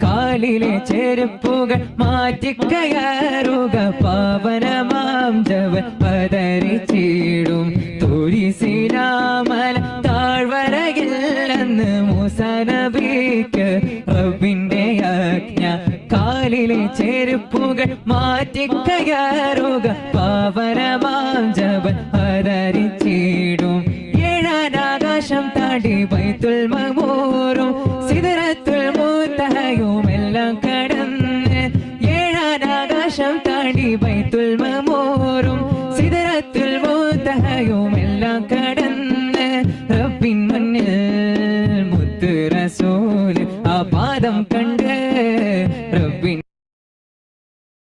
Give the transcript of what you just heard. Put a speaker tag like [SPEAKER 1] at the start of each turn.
[SPEAKER 1] കാലിലെ ചെരുപ്പുകൾ മാറ്റിക്കയറുക പാവനമാം ജവൻ പതറിച്ചിടും തുരിസിനാമല താഴ്വരയില്ലെന്ന് മൂസ നബിക്ക് റബ്ബിന്റെ ആജ്ഞ കാലിലെ ചെരുപ്പുകൾ മാറ്റിക്കയറുക പാവനമാം ജവൻ പതറിച്ചിടും ഏഴാനാകാശം താണ്ടി ബൈത്തുൽ മഅ്മൂറും സിദ്റത്തുൽ മുൻതഹയും എല്ലാം കടന്ന് ഏഴാനാകാശം താണ്ടി ബൈത്തുൽ മഅ്മൂറും സിദ്റത്തുൽ മുൻതഹയും എല്ലാം കടന്ന് റബ്ബിൻ മുന്നിൽ മുത്ത് റസൂൽ ആ പാദം കണ്ട് റബ്ബിൻ